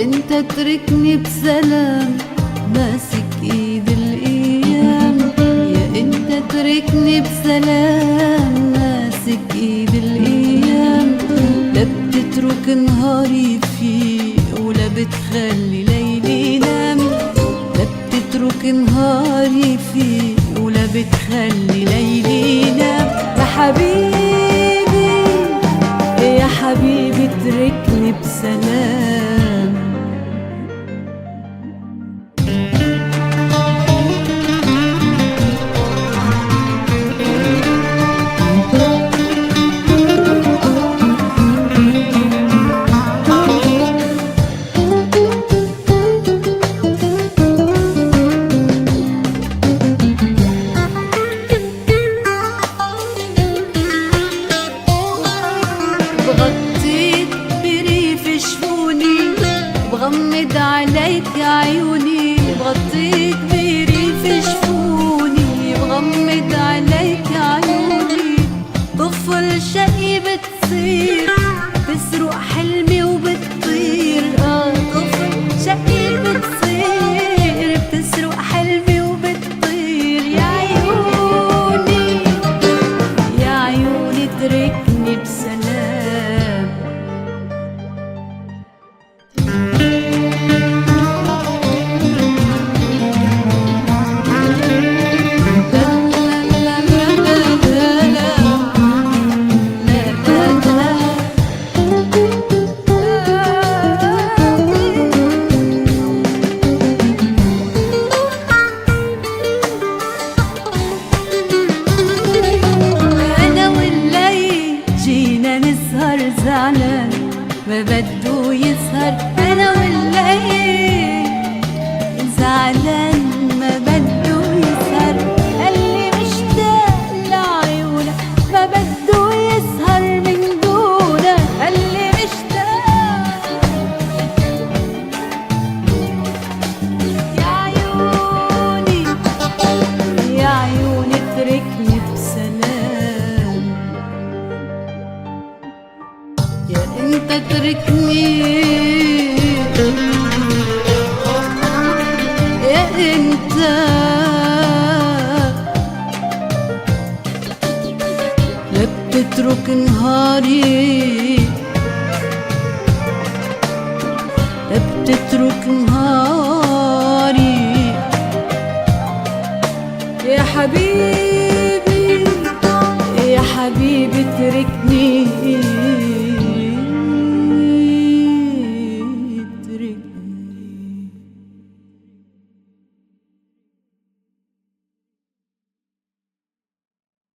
انت اتركني بسلام ماسك ايد الايام، يا انت اتركني بسلام ماسك ايد الايام. لا بتترك نهاري فيه ولا بتخلي ليلي ينام، لا بتترك نهاري فيه ولا بتخلي ليلي ينام. يا حبيبي يا حبيبي اتركني بسلام. بغطيك بريف شفوني بغمض عليك عيوني، بغطيك بريف شفوني بغمض عليك عيوني. طفل شقي بتصير بسرق حلمي وبتطير، طفل شقي بتصير بتسرق حلمي وبتطير. يا عيوني يا عيوني اتركني بسلام. زعلان ما بدو يسهر، انا والليل زعلان ما بدو يسهر. قالي مشتاق لعيونك ما بدو يسهر من دونك، قالي مشتاق. يا عيوني يا عيوني اتركني بسلام. يا انت اتركني يا انت، لا بتترك نهاري لا بتترك نهاري. يا حبيبي يا حبيبي اتركني